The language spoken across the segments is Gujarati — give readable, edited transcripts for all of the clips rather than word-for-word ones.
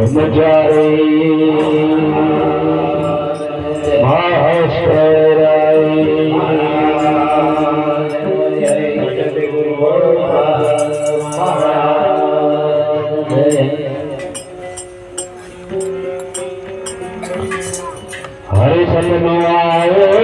હરે સતનો આવ્યો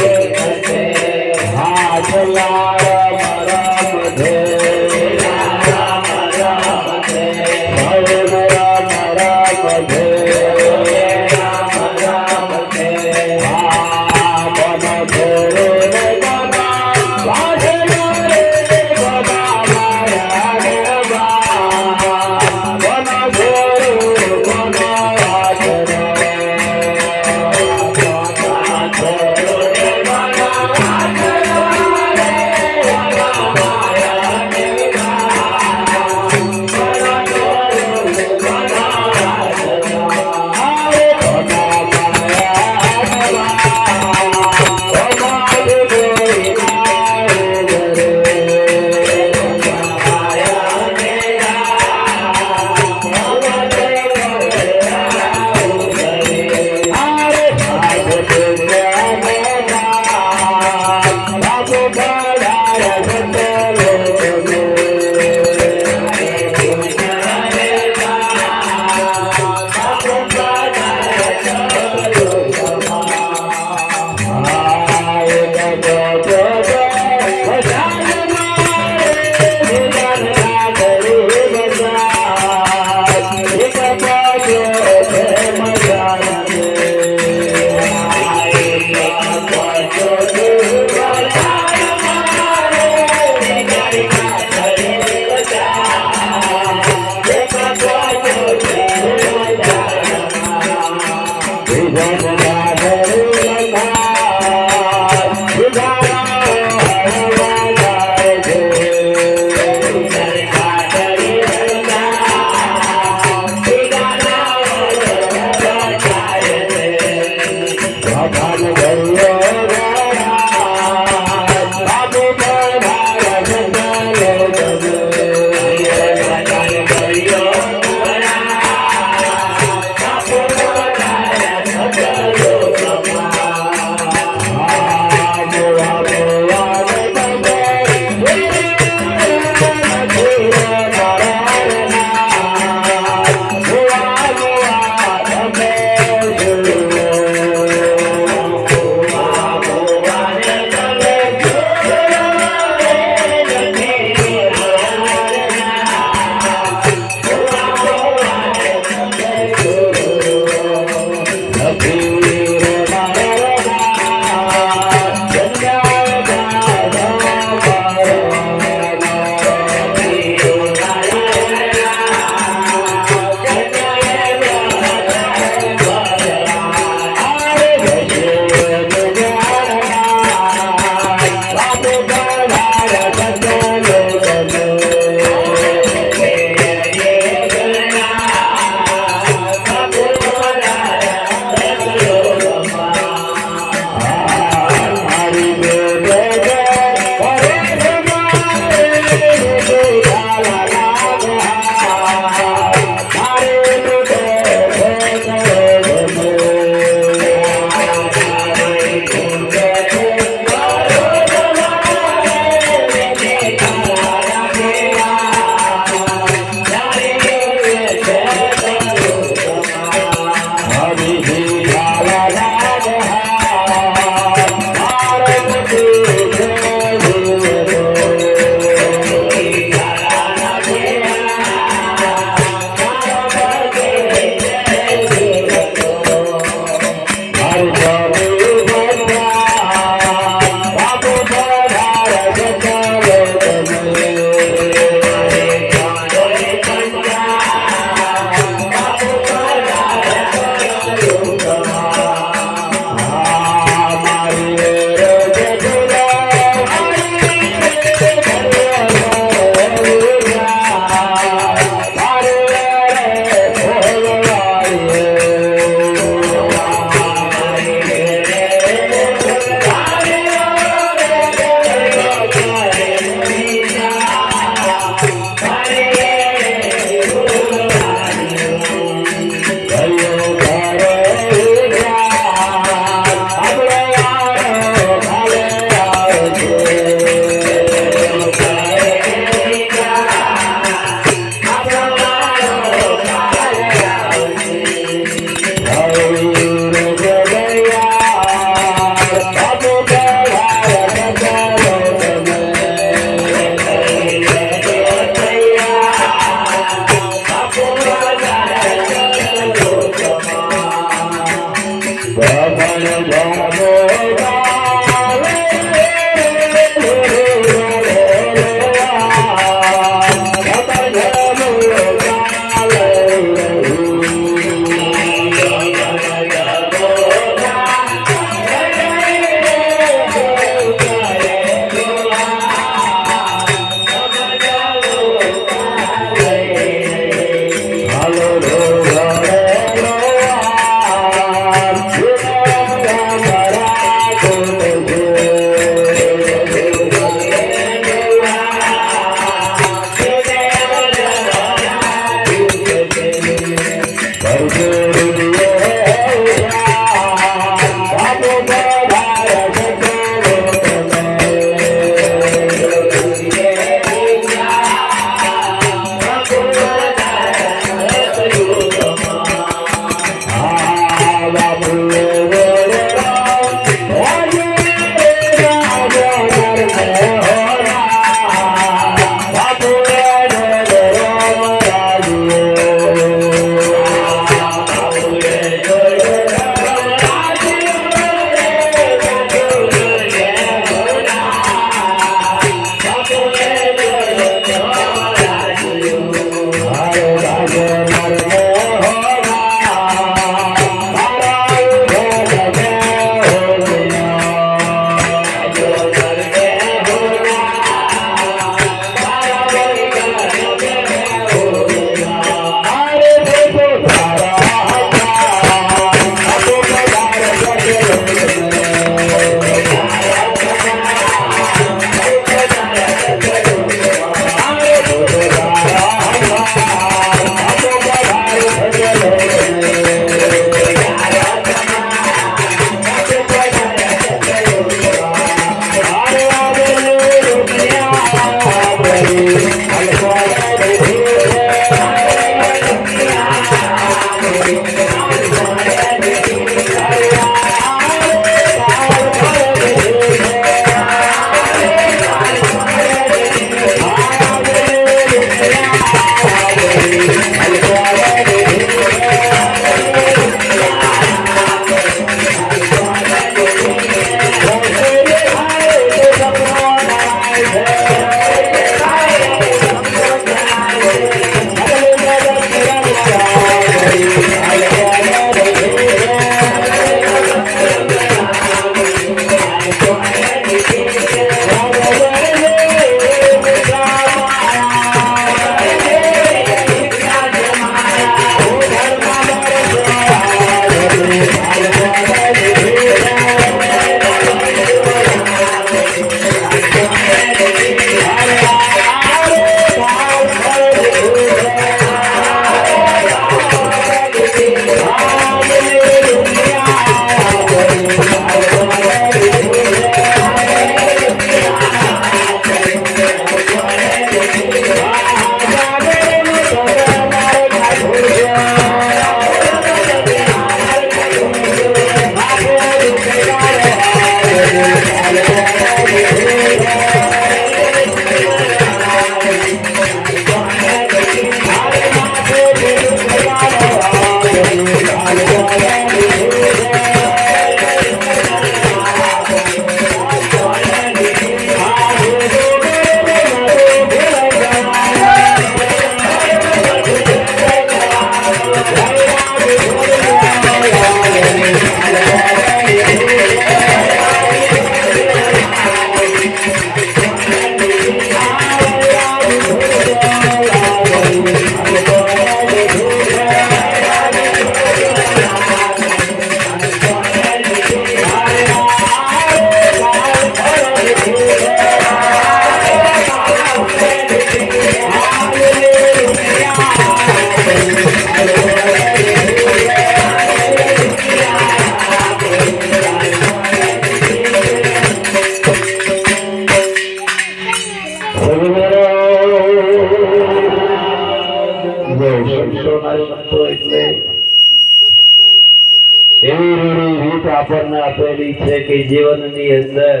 આપણને આપેલી છે કે જીવનની અંદર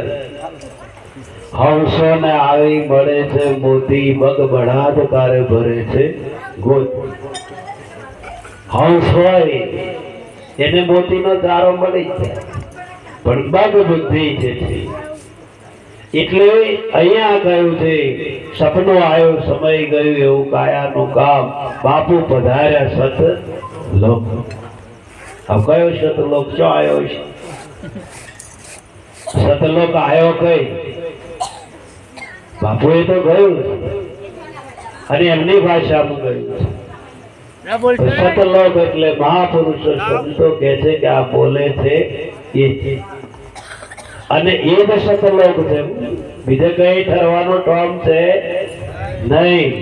હંસોને આવી મળે છે મોતી બગ બળાદ તારે ભરે છે ગોત. હંસ હોય એને મોતીનો ચારો મળી જાય પણ બગ બુદ્ધિ છે એટલે અહીંયા કહ્યું છે સપનું આવ્યું સમય ગયું એવું કાયાનું કામ બાપુ પધાર્યા સત લોક. હવે કયો સતલોક ચો આવ્યો છે? સતલોક આવ્યો કઈ બાપુએ તો ગયું અને એમની ભાષામાં ગયું. સતલોક એટલે મહાપુરુષો સંતો કહે છે કે આ બોલે છે એ અને એ જ સતલોક છે, બીજે કઈ ઠરવાનો ટોમ છે નહીં.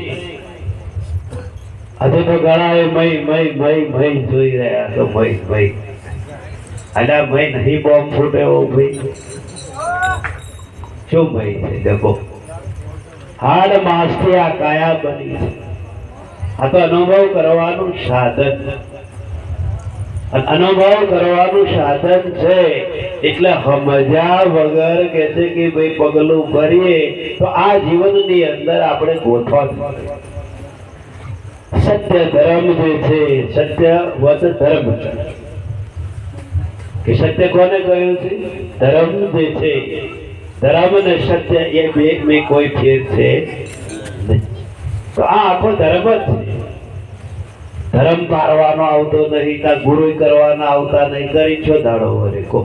હજુ તો ઘણા એ મય મય મય મય જોઈ રહ્યા તો મય મય અલ્યા મય નહીં બોમ્બ ફૂટે એવો ભાઈ શું મય છે? દેખો હાડ માસથી આ કાયા બની છે. આ તો અનુભવ કરવાનું સાધન, અનુભવ કરવાનું સાધન છે. એટલે સમજ્યા વગર કે છે કે ભાઈ પગલું ભરીએ તો આ જીવનની અંદર આપણે ગોઠવા સત્ય ધર્મ જે છે સત્ય વત ધર્મ કે સત્ય કોને કહ્યું છે? ધર્મ જે છે ધર્મ ને સત્ય એ બે મેં કોઈ ફેર છે નહીં. તો આ આખો ધર્મ જ છે. ધર્મ પારવાનો આવતો નહીં, કા ગુરુ કરવાના આવતા નહીં. કરી છો દાડો વરે કો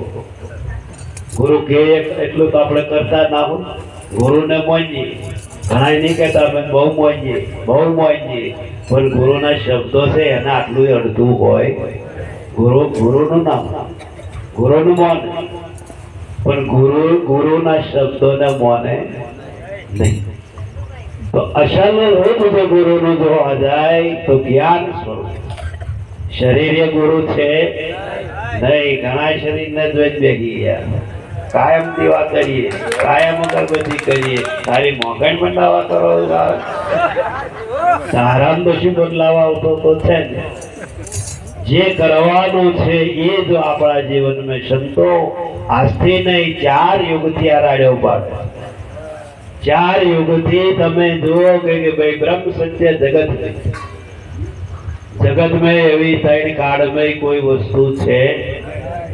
ગુરુ કે એટલું તો આપણે કરતા ના હોય. ગુરુને મોંજીએ ઘણા નહીં કહેતા અમે બહુ મોંજીએ પણ ગુરુના શબ્દો છે એને આટલું અડધું હોય. ગુરુનું નામ ગુરુનું મોને પણ ગુરુના શબ્દોને મોને નહીં. તો અસલ રૂપ જો ગુરુનું જોવા જાય તો જ્ઞાન સ્વરૂપ. શરીર એ ગુરુ છે નહીં. ઘણા શરીરને જોઈ બેગી ગયા. કાયમ દીવા કરીએ, કાયમ અગરબત્તી કરીએ, તારી મોગણ બદલાવા કરો તારામ તો શું બદલાવા આવતો તો છે ને. જે કરવાનું છે એ જો આપણા જીવનમાં સંતો આજથી નહીં 4 યુગથી આ રાડ્યો પાડે. 4 યુગથી તમે જુઓ કે ભાઈ બ્રહ્મ સત્ય જગતમાં એવી 3 કાળમાં કોઈ વસ્તુ છે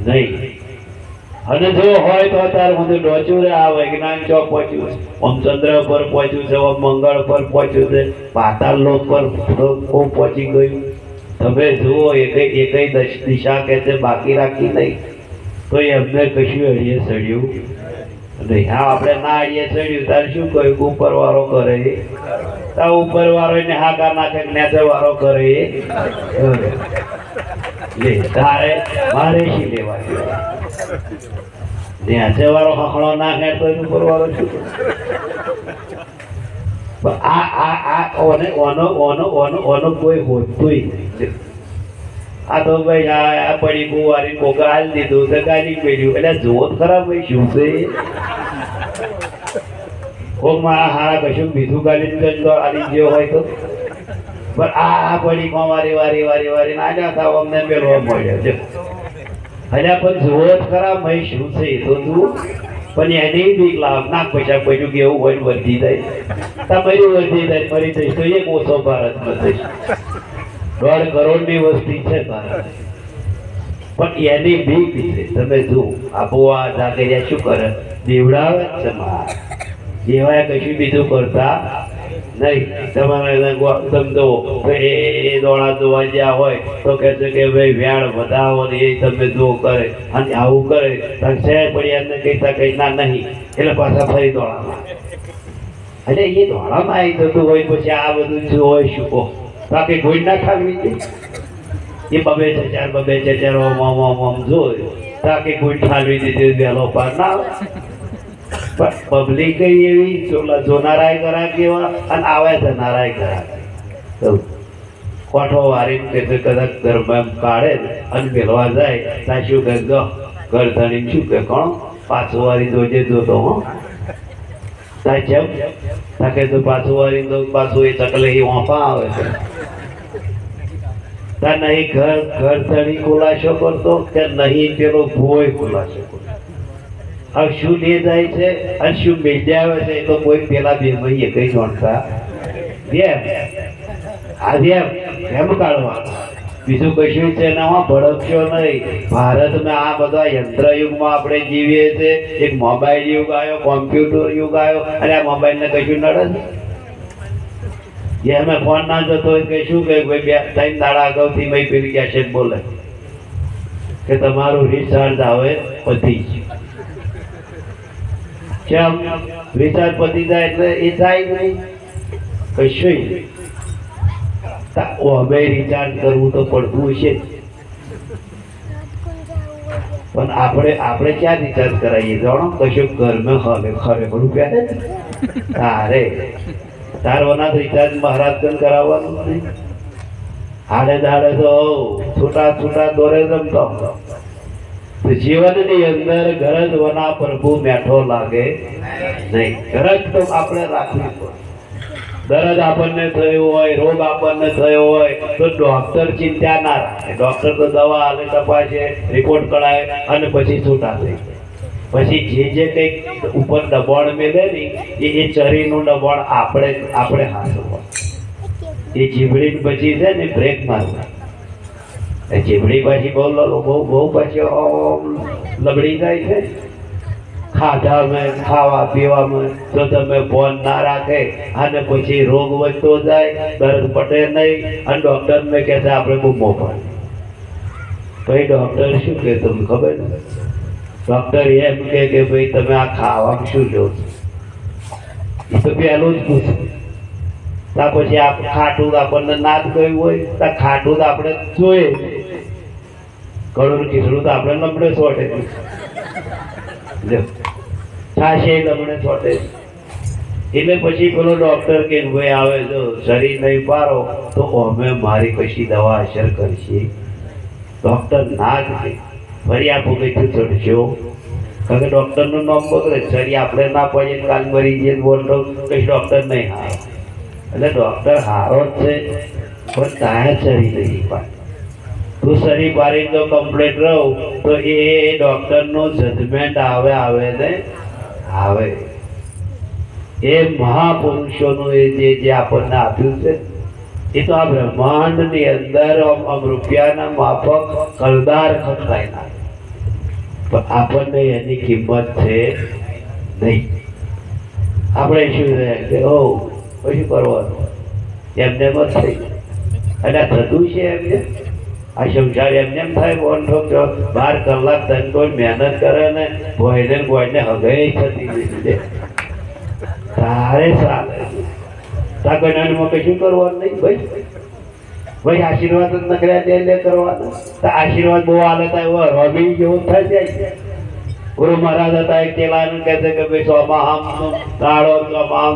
નહીં. અને જો હોય તો અત્યારે બધું ડોચ્યું રે આ વૈજ્ઞાનિક ચોક પહોંચ્યું છે, આમ ચંદ્ર પર પહોંચ્યું છે, આમ મંગળ પર પહોંચ્યું છે, પાતાળ લોક પર ખૂબ પહોંચી ગયું. તમે જુઓ એકઈ દિશા કે છે બાકી રાખી નહીં તો એમને કશું અડીએ સડ્યું નહીં. હા આપણે ના અડીએ સડ્યું તારે શું કહ્યું? ઉપર વાળો કરે તા ઉપર વાળો એને હાકા નાખે નેચે વાળો કરે લે તારે મારે શી લેવા નેચે વાળો હખણો નાખે તો ઉપર વાળો શું? ઓનો કોઈ હોતું નહીં. આ તો ભાઈ આ પડી કુંવારી મોકા હાલ દીધું તો ગાડી પડ્યું એટલે જોત ખરાબ ભાઈ શું છે? મારા હારા કશું બીજું ગાડી આલી જેવો હોય તો પણ આ પડી કુંવારી વારી વારી વારી ના જાતા અમને પેલો મળ્યો છે હલ્યા પણ જોત ખરાબ ભાઈ શું છે તો તું પણ એની બીક લાવ ના પૈસા પડ્યું કે એવું હોય વધી જાય તમારી વધી જાય મરી જઈશ તો એક ઓછો ભારતમાં થઈશ. 1.5 કરોડની વસ્તી છે ભારત પણ એની બીક છે. તમે જુઓ આબોવા જાગરિયા શું કરે, દેવડાવે જ છે માર, એવા કશું બીજું કરતા નહીં. તમારે સમજો એ દોડા જોવા જ્યાં હોય તો કહે છે કે ભાઈ વ્યાણ વધાવો ને એ તમે જો કરે, અને આવું કરે સહેજ પડી એમને કહેતા કઈ ના નહીં, એટલે પાછા ફરી દોડામાં. એટલે એ દોડામાં આવી જતું હોય પછી આ બધું શું હોય શું કહો, બાકી કોઈ ના ખાવી દે. એ બબે છે ચાર ઓમ જોયું તાકે કોઈ ઠાલવી દીધી વહેલો પાર ના આવે. પણ પબ્લિક એવી જોનારાય ગ્રાહક એવા અને આવે છે નારાય ગ્રાહક. કોઠો વારી કદાચ ઘરમાં કાઢે અને મેળવા જાય ત્યાં શું કહે ઘર ધણી શું કહે કોણ પાછું વારી જોજે જોતો હો ત્યાં જેમ તાકે તો પાછું વારી પાછું એ ચકલે એ વાંપા આવે છે. નહીં ઘર ધણી ખુલાસો કરતો કે નહીં પેલો ભોય ખુલાસો કરતો. હવે શું લે જાય છે અને શું મેળ્યા આવે છે એ તો કોઈ પેલા બે મહીએ કઈ જાણતા એમ કાઢવાનું, બીજું કશું છે ને ભડકશો નહીં. ભારતમાં આ બધા યંત્ર યુગમાં આપણે જીવીએ છીએ. એક મોબાઈલ યુગ આવ્યો, કોમ્પ્યુટર યુગ આવ્યો, અને આ મોબાઈલ ને કશું નડે છે. અમે ફોન ના જતો હોય કે શું કહે ભાઈ 2-3 દાડા અગાઉથી મેં પેલી કેસેટ બોલે કે તમારું રિચાર્જ આવે પતી કેમ રિચાર્જ પતી જાય એટલે એ થાય નહીં કશું. અમે રિચાર્જ કરવું તો પડતું હશે, પણ આપણે ક્યાં રિચાર્જ કરાવીએ જાણો કશું ઘરમાં હવે ખરેખર રૂપિયા તારે તારવાના રિચાર્જ મહારાજ કરાવવાનું નહીં. હાડે દાડે તો છૂટા દોરે રમતો. જીવનની અંદર ગરજ વના પ્રભુ મેઠો લાગે નહીં. ગરજ તો આપણે રાખવી પડે. દરદ આપણને થયો હોય, રોગ આપણને થયો હોય તો ડોક્ટર ચિંતા ના રાખે. ડોક્ટર તો દવા આલે, તપાસે, રિપોર્ટ કરાવે અને પછી છૂટા થઈ જાય. પછી જે કંઈક ઉપર દબાણ મેળે ને એ ચરીનું દબાણ આપણે હાથમાં. એ જીભડી પછી છે ને બ્રેક મારવા. જીભડી પછી બહુ પછી લબડી જાય છે. ખાધામાં ખાવા પીવામાં તો તમે ફોન ના રાખે અને પછી રોગ વધતો જાય, દર્દ પટે નહીં અને ડોક્ટરને કહે છે આપણે બૂમો પાડે. પછી ડોક્ટર શું કહે તમને ખબર ને? ડોક્ટર એમ કે ભાઈ તમે આ ખાવામાં શું લો છો? એ તો પહેલું જ પૂછે. ત્યાં પછી ખાટું આપણને ના જ કહ્યું હોય ત્યાં ખાટું તો આપણે જોઈએ. ઘણું ખીચડું તો આપણે લમડે છોટે છાશે લમડે છોટે. એટલે પછી પેલો ડોક્ટર કે ભાઈ આવે જો શરીર નહીં પારો તો અમે મારી કશી દવા અસર કરશે. ડોક્ટર ના જ કહે ફરી આપો કઈથી ચડશો, કારણ કે ડોક્ટરનું નામ બગડે. શરીર આપણે ના પડીએ કાલ મરી જઈએ બોલતો કઈ ડોક્ટર નહીં હારો. એટલે ડોક્ટર હારો જ છે પણ તાયા શરીર નહીં પાડે. તું શરીર પાડી તો કમ્પ્લેટ રહું તો એ ડોક્ટરનું જજમેન્ટ આવે ને આવે. એ મહાપુરુષોનું એ જે આપણને આપ્યું છે એ તો આ બ્રહ્માંડની અંદર રૂપિયાના માફક કલદાર ખર્ચાય ના, પણ આપણને એની કિંમત છે નહીં. આપણે શું કે શું કરવાનું એમને મત થઈ અને થતું છે એમને. આ સંસાર એમને એમ થાય બોન ઠોક 12 કલાક તને કોઈ મહેનત કરે ને ભોયને હગાઈ થતી તારે ચાલે. તાકનામાં કશું કરવાનું નહીં ભાઈ આશીર્વાદ જ નકર્યા તે કરવાના. તો આશીર્વાદ બહુ હાલે થાય રમી જેવું થઈ જાય. ગુરુ મહારાજ હતા એક ચેલાનું કહે છે કે ભાઈ સોમાહામ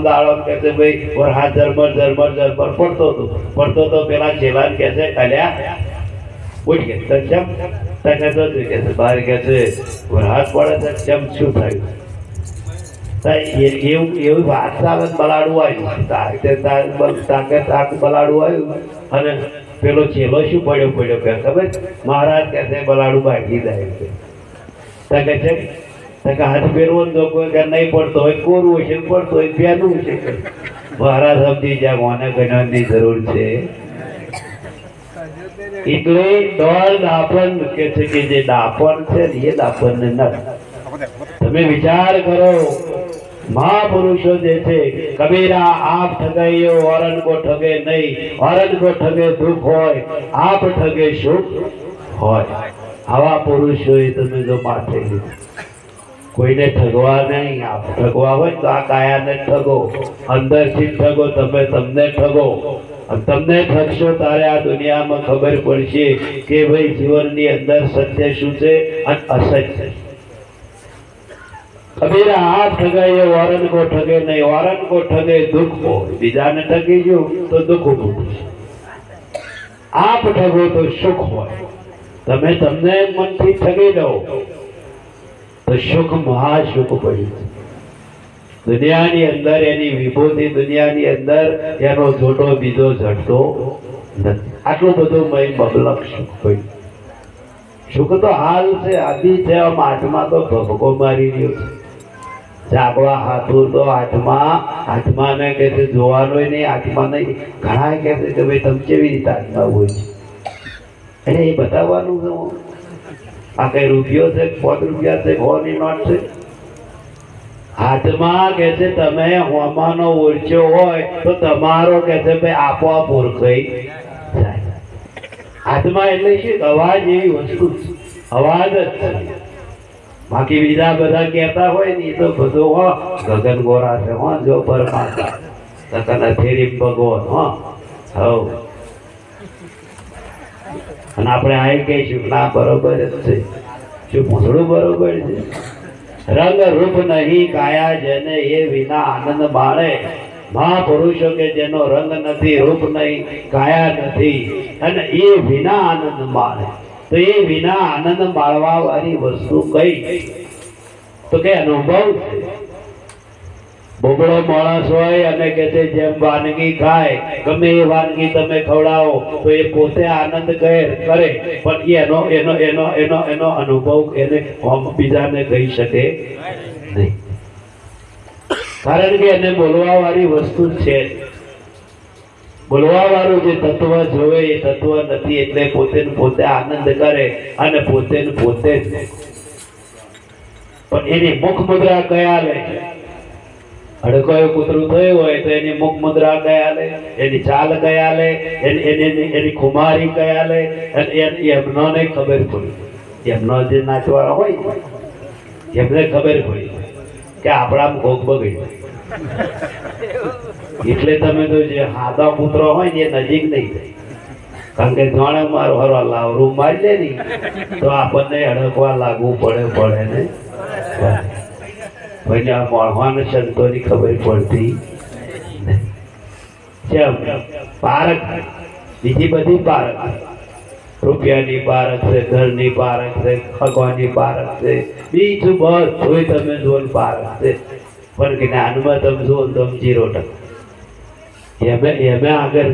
દાડો કહે છે ભાઈ વરહા ઝરમર પડતો તો પેલા ચેલાને કહે છે કલ્યા ઉઠ કે સક્ષમ તને તો કે છે બહાર કે છે વરહાદ પડે સક્ષમ શું થયું? એવી વાત આવે બલાડું આવ્યું તાકે બલાડું આવ્યું અને પેલો ચેલો શું પડ્યો કે ખબર મહારાજ કે છે બલાડું બાકી જાય છે. કે હાથ પહેરવો તો કોઈ નહીં પડતો હોય, કોરવું છે પડતો હોય પહેરવું છે. મહારાજ સમજી જાય મને ગણવાની જરૂર છે. એટલે દોડ દાપણ કે છે કે જે દાપણ છે ને એ દાપણને ન તમે વિચાર કરો મહાપુરુષો જે છે કબીરા આપ ઠગાઈયો औरन को ठगे नहीं औरन को ठगे दुख હોય આપ ઠગે સુખ હોય આવા પુરુષોએ તમે જો માથે લીધું કોઈને ઠગવા નહીં આપ ઠગવા હોય તો આ કાયાને ઠગો અંદરથી ઠગો તમે તમને ઠગો તમને ઠગશો ત્યારે આ દુનિયામાં ખબર પડશે કે ભાઈ જીવનની અંદર સત્ય શું છે અને અસત્ય કબીરા આપ ઠગાઈએ औरन को ठगे नहीं औरन को ठगे दुख हो બીજાને ઠગીજો તો દુઃખ ઊભું થશે આપ ઠગો તો સુખ હોય તમે તમને મનથી ઠગી દો તો સુખ મહાસુખ પડ્યું દુનિયાની અંદર એની વિભૂતિ દુનિયાની અંદર એનો જોટો બીજો જડતો નથી આટલું બધું મય બબલક સુખ પડ્યું સુખ તો હાલ છે આદિ છે આમ આત્મા તો ભભકો મારી રહ્યો છે જાગવા હાથું તો આત્માને કે છે જોવાનો નહીં આત્મા નહીં ઘણા કે છે કે ભાઈ તમે કેવી રીતે આત્મા હોય છે એટલે એ બતાવવાનું છે આ કઈ રૂપિયો છે 5 રૂપિયા છે 100 ની નોટ છે હાથમાં કે છે તમે હોમાનો ઓળખ્યો હોય તો તમારો કે છે ભાઈ આપોઆપ ઓળખાઈ જાય હાથમાં એટલે શું અવાજ એવી વસ્તુ છે અવાજ જ છે બાકી બીજા બધા કહેતા હોય ને એ તો બધું હો ગગન ગોરા છે હો જો પરમાત્મા તકન ફેરી ભગવાન હો હવ અને આપણે આ કહીશું ના બરોબર જ છે શું પૂછડું બરોબર છે રંગ રૂપ નહીં કાયા જેને એ વિના આનંદ માણે મહાપુરુષો કે જેનો રંગ નથી રૂપ નહીં કાયા નથી અને એ વિના આનંદ માણે તો એ વિના આનંદ માણવા વાળી વસ્તુ કઈ તો કે અનુભવ છે બોબડો માણસ હોય અને કે છે જેમ વાનગી ખાય ગમે એ વાનગી તમે ખવડાવો તો એ પોતે આનંદ કરે પણ એનો એનો એનો એનો એનો અનુભવ એને બીજાને કહી શકે નહીં કારણ કે એને બોલવા વાળી વસ્તુ છે બોલવા વાળું જે તત્વ જોવે એ તત્વ નથી એટલે પોતે આનંદ કરે અને પોતે પણ એની મુખ મુદ્રા કયા લે હડકોય કૂતરું થયું હોય તો એની મુખ મુદ્રા કયા લે એની ચાલ કયા લે એની ખુમારી કયા લે અને એમનો ને ખબર પડી એમનો જે નાચવાળા હોય એમને ખબર પડી કે આપણામાં ભોગ બગડ્યો એટલે તમે તો જે હાદા પુત્રો હોય ને એ નજીક નહીં જાય કારણ કે જાણે મારો હરવા લાવરું મારી દે ને તો આપણને હડકવા લાગવું પડે ને ભાઈ આ મળવાના સંતોની ખબર પડતી જેમ પારક બીજી બધી પારક રૂપિયાની પારક છે ઘરની પારક છે ખગવાની પારક છે બીજું બધું તમે જો પારક છે પણ જ્ઞાનમાં તમે જુઓ તમે 0% એમે આગળ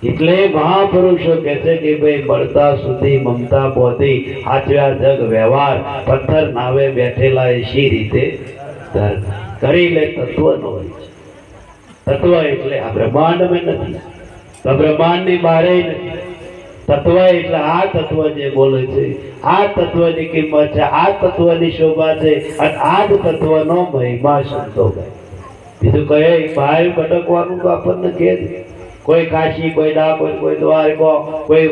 એટલે મહાપુરુષો કહે છે કે ભાઈ મળતા સુધી મમતા પોતી આચવ્યા જગ વ્યવહાર પથ્થર નાવે બેઠેલા એ શી રીતે કરી લે તત્વનો હોય છે તત્વ એટલે આ બ્રહ્માંડમાં નથી તો બ્રહ્માંડની બહારે નથી તત્વ એટલે આ તત્વ જે બોલે છે આ તત્વની કિંમત છે આ તત્વની શોભા છે અને આ જ તત્વનો મહિમા સંતો ગાય બીજું કહે બહાર ભટકવાનું તો આપણને કહે કોઈ કાશી કોઈ ડાકોર કોઈ દ્વારકા કોઈ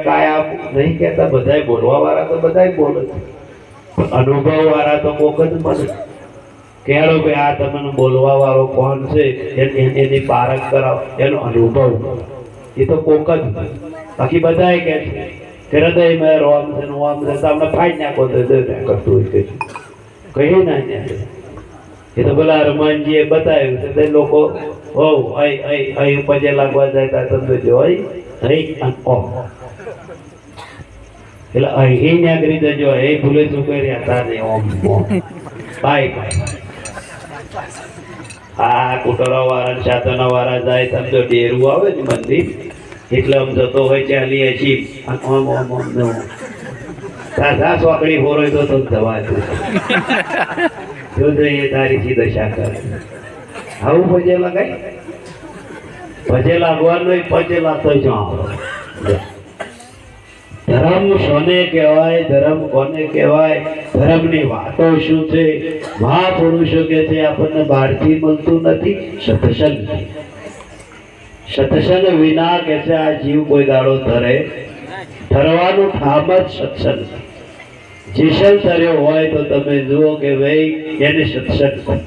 કાયા નહીં કહેતા બધાય બોલવા વાળા તો બધાય બોલે છે અનુભવ વાળા તો કોક જ મળે કેળો ભાઈ આ તમને બોલવા વાળો કોણ છે એની પારખ કરાવ એનો અનુભવ એ તો કોક જ બાકી બધાય કહે છે કે હૃદયમાં રોમ છે ઓમ છે તમને ફાઈ નાખો તો કરતું હોય કે કહી ના એ તો પેલા હનુમાનજીએ બતાવ્યું છે તે લોકો અહીં પજે લાગવા જાય તમને જો એટલે અહીં નાગરી દેજો એ ભૂલે શું કર્યા તારે ઓમ બાય આ કુટરો વાળા સાધનો વાળા જાય તમે જો ડેરું આવે ને મંદિર એટલે આમ જતો હોય ચાલી હજી ઓમ ઓમ ઓમ સાસ વાકડી હોરો તો દવા જો એ તારી સી દશા કરે આવું પજે લગાય પજે લાગવાનું પજે લાગતો જ ધર્મ શોને કહેવાય, ધર્મ કોને કહેવાય, ધર્મની વાતો શું છે? મહાપુરુષો કે છે આપણને બહારથી મળતું નથી, સત્સંગ. સત્સંગ વિના કે છે આ જીવ કોઈ દાડો ધરે. ધરવાનું ઠામ જ સત્સંગ. જેસલ ધર્યો હોય તો તમે જુઓ કે ભાઈ એને સત્સંગ.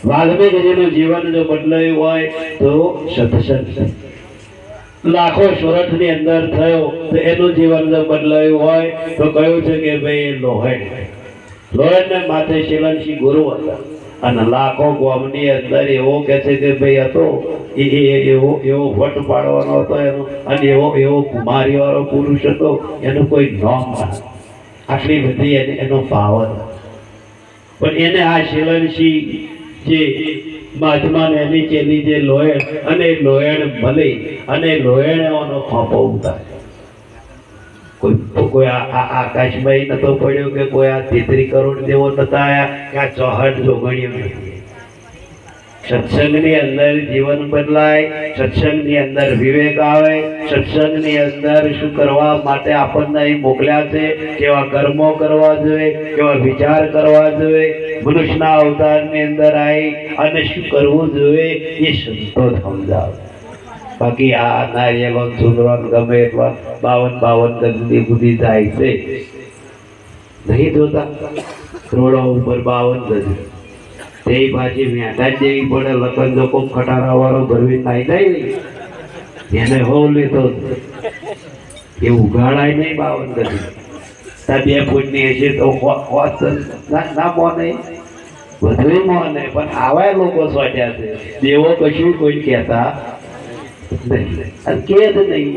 વાલ્મીકીજીનું જીવન જો બદલાયું હોય તો સત્સંગ. લાખો સુરતની અંદર થયો તો એનું જીવન જો બદલાયું હોય તો કહ્યું છે કે ભાઈ લોહેડને માથે શીલનસિંહ ગુરુ હતા અને લાખો ગામની અંદર એવો કે છે કે ભાઈ હતો એવો વટ પાડવાનો હતો એનો, અને એવો કુમારી વાળો પુરુષ હતો એનું કોઈ નામ ના. આટલી બધી એનો ભાવ હતો. પણ એને આ શીલનસિંહ જે મહાત્મા ને એની ચેલી જે લોહેડ, અને લોહેડ મળી અને લોહેડ એનો ખોપો ઉતારે. કોઈ આકાશભાઈ નતો પડ્યો કે કોઈ આ 33 કરોડ જેવો નતા આયા કે આ 64 જોગણીઓ નથી. સત્સંગની અંદર જીવન બદલાય, સત્સંગની અંદર વિવેક આવે, સત્સંગની અંદર શું કરવા માટે આપણને અહીં મોકલ્યા છે, કેવા કર્મો કરવા જોઈએ, કેવા વિચાર કરવા જોઈએ, મનુષ્યના અવતારની અંદર આવી અને શું કરવું જોઈએ એ સંતો સમજાવે. બાકી આ નારિયેલો સુંદરો ગમે એટલા 52 ગંદી બુદ્ધિ થાય છે નહીં જોતા. રોડો ઉપર 52 ગજ તે પાછી મેટા જેવી પડે. લખન જો કોઈ ખટારા વાળો ભરવી નાઈ જાય ને એને હોવ લીધો એ ઉગાડાય નહીં 52 ગજ. ત્યાં 2 ફૂટની હશે તો ના મોને બધું મોને. પણ આવા લોકો સોચ્યા છે દેવો કશું કોઈ કહેતા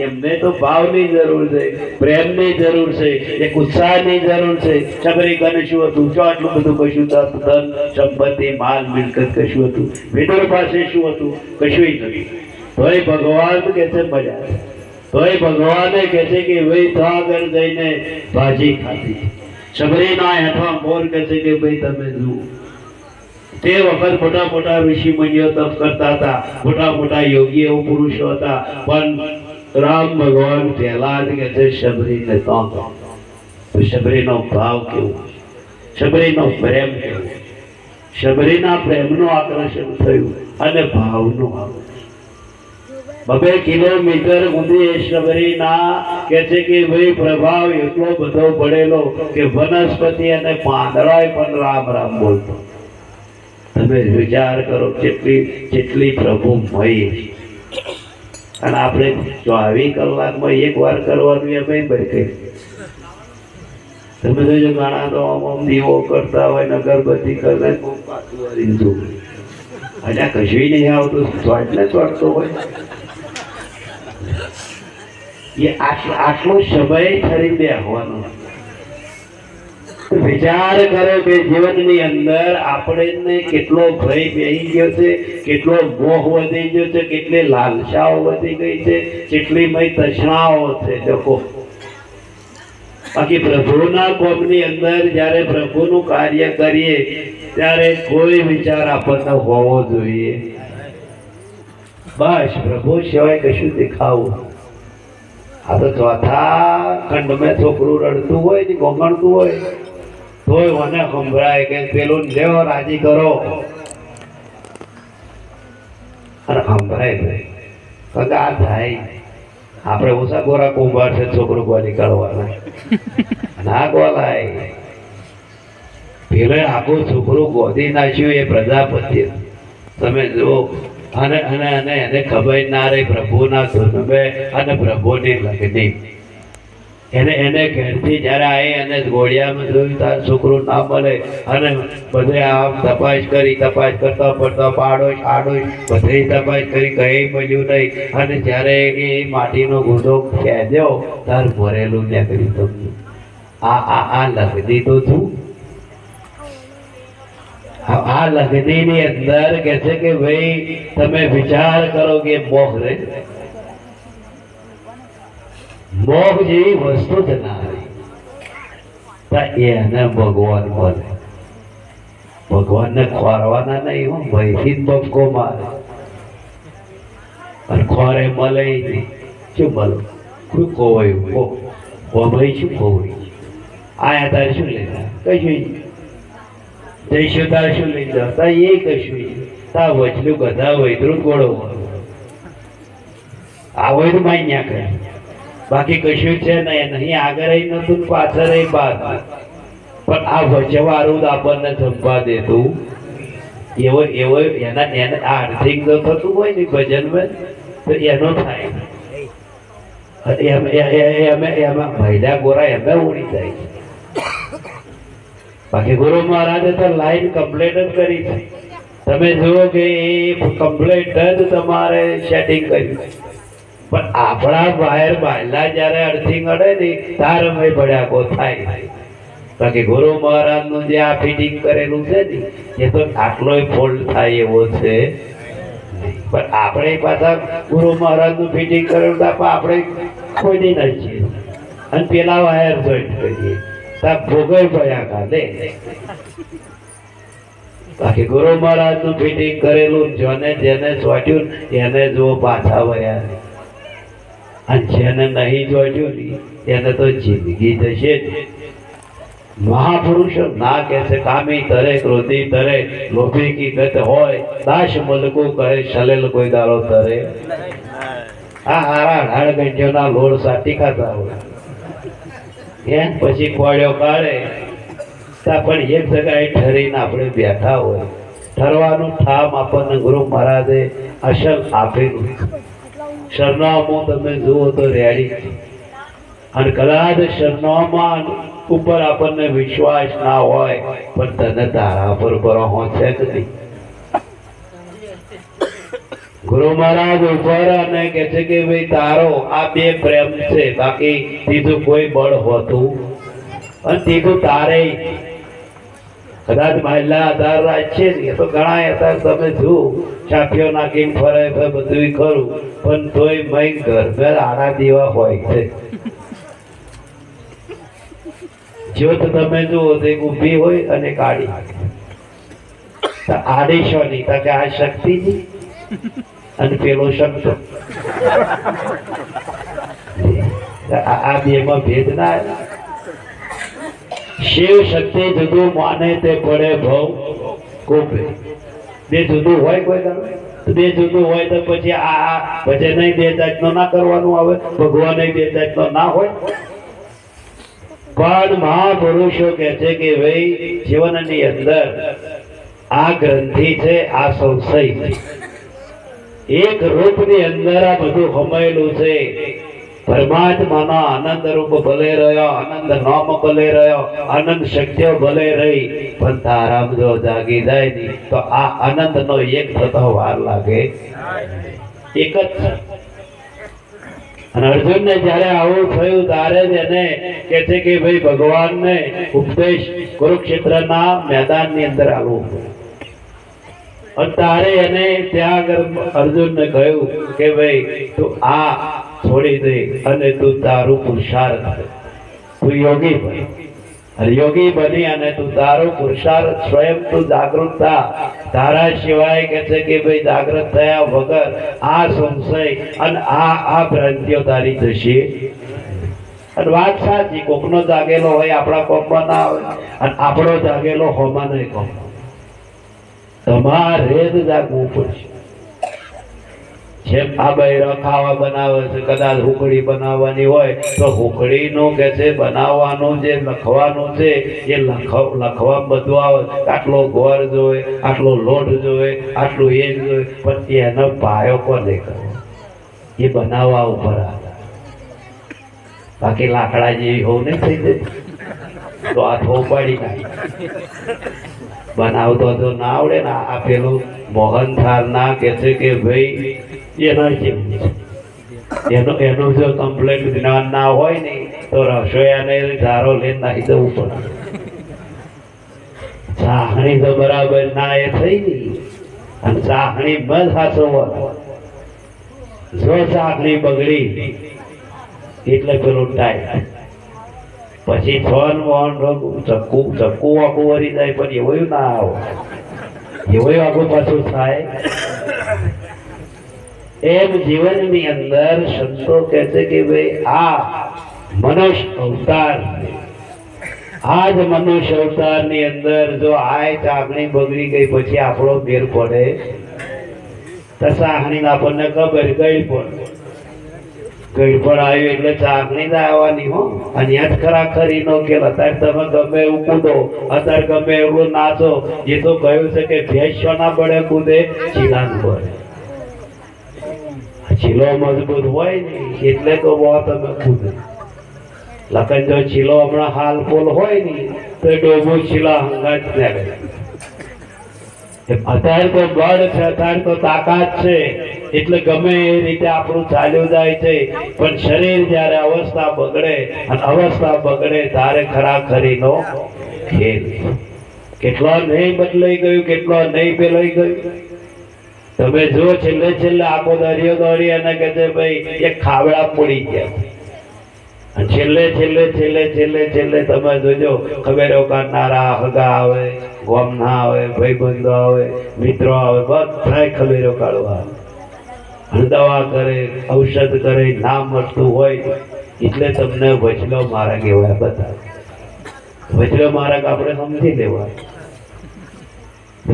એમને તો ભાવની જરૂર છે, પ્રેમની જરૂર છે, એક ઉત્સાહની જરૂર છે. સબરી કને શું હતું? જો આટલું બધું કશું ધન સંપત્તિ માલ મિલકત કશું હતું? વિદુર પાસે શું હતું? કશું નથી. તોય ભગવાન કે છે મજા. તોય ભગવાને કે છે કે ભાઈ તો આગળ જઈને ભાજી ખાધી. સબરીના હેઠવા મોર કે છે કે ભાઈ તમે જુઓ તે વખત મોટા મોટા ઋષિ મુનિઓ તપ કરતા હતા, મોટા મોટા યોગીઓ પુરુષો હતા. પણ રામ ભગવાન પહેલા જ કે છે સબરીને તો સબરીનો ભાવ કેવો, સબરીનો પ્રેમ કેવો, સબરીના પ્રેમનું આકર્ષણ થયું અને ભાવનું આવું. 2 કિલોમીટર સુધી સબરીના કે છે કે ભાઈ પ્રભાવ એટલો બધો પડેલો કે વનસ્પતિ અને પાંદડાય પણ રામ રામ બોલતો. તમે વિચાર કરો જેટલી પ્રભુ મય. અને આપણે 24 કલાકમાં 1 વાર કરવાનું એ ભાઈ બેઠે. તમે જોજો ઘણા તો આમ દીવો કરતા હોય ને અગરબત્તી કરતા હજા કશું નહીં આવતું, ચોટને ચોટતો હોય. એ આટલો સમય ફરી બેસવાનો. વિચાર કરો કે જીવનની અંદર આપણને કેટલો ભય બેસી ગયો છે, કેટલો મોહ વધી ગયો છે, કેટલી લાલસાઓ વધી ગઈ છે, કેટલી મય તૃષ્ણાઓ છે. દેખો બાકી પ્રભુના કોમની અંદર જ્યારે પ્રભુનું કાર્ય કરીએ ત્યારે કોઈ વિચાર આપણને હોવો જોઈએ. બસ પ્રભુ સિવાય કશું દેખાવું. આ તો ચોથા ખંડમાં છોકરું રડતું હોય ને ગોંગણતું હોય તોય મને સંભળાય કે પેલું લેવો રાજી કરો અને સંભળાય કારણ આ થાય. આપણે ઓછા ગોરા કુંભાર છે છોકરું ગોળી કાઢવાના ના ગોલાય. પેલે આખું છોકરું ગોધી નાખ્યું એ પ્રજાપતિ તમે જુઓ. અને એને ખબર ના રહી પ્રભુના ધૂનબે અને પ્રભુની લગની. એને ઘરથી જયારે આવી અને ઘોડિયામાં જોયું તાર છોકરું ના મળે અને બધે આમ તપાસ કરતા પડતા પાડોશ બધે તપાસ કરી કઈ મળ્યું નહીં. અને જયારે એ માટીનો ગુંડો ખેદ્યો તાર ભરેલું નીકળ્યું. તમને આ લગની તો છું. આ લગની ની અંદર કે છે કે ભાઈ તમે વિચાર કરો કે મોહ રે મોહ જેવી વસ્તુ જ ના રહી. એને ભગવાન બોલે. ભગવાનને ખોરવાના નહીં હું ભયથી જ બબકો મારે અને ખોરે મળે નહીં. શું મળો કોઈ કોવાયું ભાઈ શું ખોવડી આયા તારે શું લઈ જા કશું જઈશું તારે શું લઈ જાવ તા એ કશું તા વચલું બધા વૈતરું ગોળો આ હોય તો માઈ ન્યા કરે બાકી કશું છે નહીં આગળ નતું પાછળ બાદ પણ આ વચવાળું આપણને જમવા દેતું એવો એવો એના એને આર્થિક જો થતું હોય ને ભજનમાં તો એનો થાય એમાં મહિલા ગોરા એમાં ઉડી જાય છે બાકી ગુરુ મહારાજે તો લાઈન કમ્પ્લીટ જ કરી છે તમે જુઓ કે એ કમ્પ્લીટ જ તમારે સેટિંગ કર્યું પણ આપણા બહાર બાયલા જયારે અર્થિંગ અડે ને તાર ભાઈ ભડ્યાકો થાય બાકી ગુરુ મહારાજ નું જે આ ફિટિંગ કરેલું છે ને એ તો આટલો ફોલ્ટ થાય એવો છે પણ આપણે પાછા ગુરુ મહારાજ નું ફિટિંગ કરેલું આપણે ખોદી નાખીએ અને પેલા વાયર જોઈન્ટ કરીએ ભોગવ પડ્યા કાલે બાકી ગુરુ મહારાજ નું ફિટિંગ કરેલું જેને ચોટ્યું એને જો પાછા વળ્યા અને જેને નહીં ચોટ્યું એને તો જિંદગી જશે જ મહાપુરુષો ના કહે છે કામી તરે ક્રોધી તરે લોભી કી ગત હોય દાશ મલકો કહે સલેલ કોઈ દાડો તરે આ હારા ઢાળ ગંઠ્યોના લોડ સાટી ખાતા હોય એમ પછી કોળ્યો કાઢે પણ એક જગ્યાએ ઠરીને આપણે બેઠા હોય ઠરવાનું ઠામ આપણને ગુરુ મહારાજે અસલ આપેલું સરનામું તમે જુઓ તો રેડી અને કદાચ સરનામા ઉપર આપણને વિશ્વાસ ના હોય પણ તને તારા પર ભરોસો છે કે નહીં ગુરુ મહારાજ ઉપર અને કે છે કે ભાઈ તારો આ બે પ્રેમ છે બાકી ત્રીજું કોઈ બળ હોતું અને ત્રીજું તારે કદાચ મહિલા આધાર રાખશે ને એ તો ઘણા હતા તમે જુઓ ચાફીઓ નાખીને ફરે બધું ખરું પણ તોય મય ઘર ઘર આડા દેવા હોય છે જ્યોત તમે જુઓ તો એક ઊભી હોય અને કાઢી આડી છો નહીં કે આ શક્તિજી અને પેલો શબ્દ આ બેમાં ભેદ ના શિવ શક્તિ જુદું માને તે પડે ભવ કોપે બે જુદું હોય કોઈ બે જુદું હોય તો પછી આ ભજન બે જાતનો ના કરવાનું આવે ભગવાન બે જાતનો ના હોય પણ મહાપુરુષો કહે છે કે ભાઈ જીવનની અંદર આ ગ્રંથિ છે આ સંશય છે એક રૂપની અંદર આ બધું હમાયેલું છે પરમાત્માનો આનંદ રૂપ ભલે રહ્યો આનંદ નામ ભલે રહ્યો આનંદ શક્ય ભલે રહી પણ તારામ જો જાગી જાય નહીં તો આ આનંદ નો એક થતો વાર લાગે એક જ અને અર્જુન ને જયારે આવું થયું ત્યારે જ એને કે છે કે ભાઈ ભગવાન ને ઉપદેશ કુરુક્ષેત્ર ના મેદાન ની અંદર આવવું અને તારે એને ત્યાં આગળ અર્જુન ને કહ્યું કે ભાઈ તું આ છોડી દે અને તું તારું પુરુષાર્થ તું યોગી બન અને યોગી બની અને તું તારું પુરુષાર્થ સ્વયં તું જાગૃત થા તારા સિવાય કે છે કે ભાઈ જાગૃત થયા વગર આ સંશય અને આ ભ્રાંતિઓ તારી થશે અને વાત સાચી કોકનો જાગેલો હોય આપણા કોમમાં ના આવે અને આપણો જાગેલો હોમાં નહીં કોમ તમારે જ જાગવું પડશે જેમ આ બૈરો ખાવા બનાવે છે કદાચ હુકડી બનાવવાની હોય તો હુકડીનું કે છે બનાવવાનું જે લખવાનું છે એ લખવા બધું આવે આટલો ગોળ જોવે આટલો લોટ જોવે આટલું એ જોવે પણ એનો પાયો કોને કરવો એ બનાવવા ઉપર આધાર બાકી લાકડા જેવી હોવ નહીં થઈ જાય તો આ થોપાડી નાખી બનાવતો તો ના આવડે ને આ પેલું મોહન થાળ ના કે છે કે ભાઈ એના જેવું એનું જો કમ્પ્લેટ જ્ઞાન ના હોય ને તો રસોયાને ધારો લઈને નાખી દેવું પડે ચાહણી તો બરાબર ના એ થઈ ગઈ અને ચાહણી બસ હાચવવા જો ચાહણી બગડી એટલે પેલું ટાઈટ પછી છોન મોહન ચક્કુ વાકું વરી જાય પણ એવું ના આવે એવું આગળ પાછું થાય એમ જીવનની અંદર સંતો કહે છે કે ભાઈ આ મનુષ્ય અવતાર આ જ મનુષ્ય અવતારની અંદર જો આય ચાકણી બગડી ગઈ પછી આપણો મેર પડે તો ચાકણી આપણને ખબર ગઈ પણ આવ્યું એટલે ચાકણી જ આવવાની હો. અને યાદ ખરાખરી નો કે અત્યારે તમે ગમે એવું કૂદો, અત્યારે ગમે એવું નાચો, એ તો કહ્યું છે કે ભેંસો ના બળે કૂદે ચીલા બળે. ચીલો મજબૂત હોય ને એટલે તો બહુ તમે કૂદે. લખન જો ચીલો હમણાં હાલ ફૂલ હોય ને તો ડોબો ચીલા હંગાત ત્યારે અત્યારે તો બળ છે, અત્યારે તો તાકાત છે એટલે ગમે એ રીતે આપણું ચાલ્યું જાય છે. પણ શરીર જયારે અવસ્થા બગડે અને અવસ્થા બગડે ત્યારે ખરાખરીનો ખેલ. કેટલો નહીં બદલાઈ ગયું, કેટલો નહીં બદલાઈ ગયું. તમે જો છેલ્લે છેલ્લે આખો દરિયો દોડી અને કહે છે ભાઈ એક ખાવડા પડી ગયા. છેલ્લે છેલ્લે છેલ્લે છેલ્લે છેલ્લે તમે જોજો ખબરો કાઢનારા હગા આવે, ગામના આવે, ભાઈબંધો આવે, મિત્રો આવે, બધા ખબરો કાઢવા આવે, દવા કરે, ઔષધ કરે, ના મળતું હોય એટલે તમને વચલો માર્ગ એવા બધા. વચલો માર્ગ આપણે સમજી લેવા.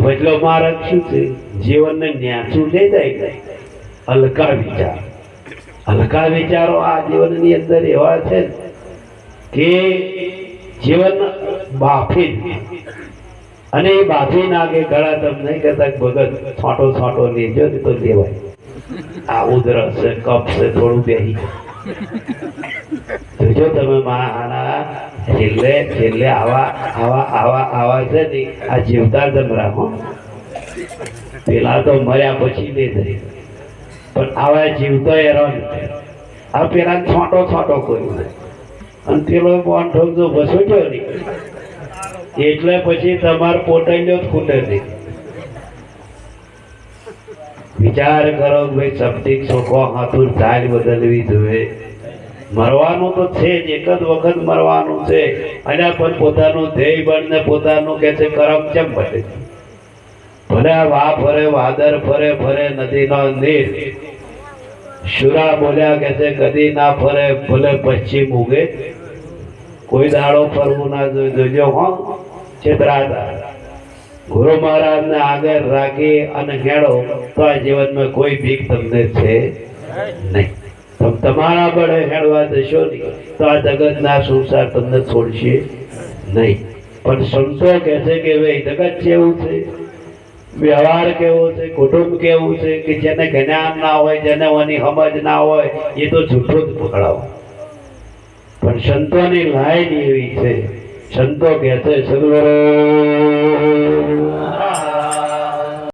વચલો માર્ગ શું છે? જીવનને ન્યાસું લઈ જાય, હલકા વિચાર. હલકા વિચારો આ જીવનની અંદર એવા છે કે જીવન બાફી, અને એ બાફી નાખે ઘણા. તમે નહીં કહેતા ભગત છોટો છોટો લેજો ને તો લેવાય. આ ઉધરસ છે, કફ છે, થોડું બેહી જોજો તમે આના છેલ્લે છેલ્લે આવા આવા આવા આવા છે ને આ જીવતા જમરા હો. પેલા તો મર્યા પછી લે જાય, પણ આવા જીવતો હેરાન. આ પેલા છોટો છોટો કોઈ અને પેલો બોન્ઠો જો બસો ગયો નહીં એટલે પછી તમારે પોટાઈલો જ ખૂટે નહીં. વિચાર કરો ભાઈ, શબ્દિક શોખો હાથુર ચાલ બદલવી જોઈએ. મરવાનું તો છે જ, એક જ વખત મરવાનું છે. અને પણ પોતાનું ધ્યેય બનને પોતાનું કે છે કરમ કેમ બને. ભલે વા ફરે વાદર ફરે ફરે નદીનો નીર. શુરા બોલ્યા કે છે કદી ના ફરે ભલે પશ્ચિમ ઉગે. કોઈ દાડો ફરવું ના જોજો હો, છેતરાતા. ગુરુ મહારાજ ને આગળ રાખી અને હેડો તો આ જીવનમાં કોઈ ભીખ તમને છે નહીં. તમે તમારા બળે હેડવા જશો નહીં તો આ જગત ના સંસાર તમને છોડશે નહીં. પણ સંતો કહે છે કે ભાઈ જગત કેવું છે, વ્યવહાર કેવો છે, કુટુંબ કેવું છે કે જેને જ્ઞાન ના હોય, જેને ઓની સમજ ના હોય એ તો જૂઠું જ પકડાવો. પણ સંતોની લાઈન એવી છે, સંતો કહે છે સદગુરુ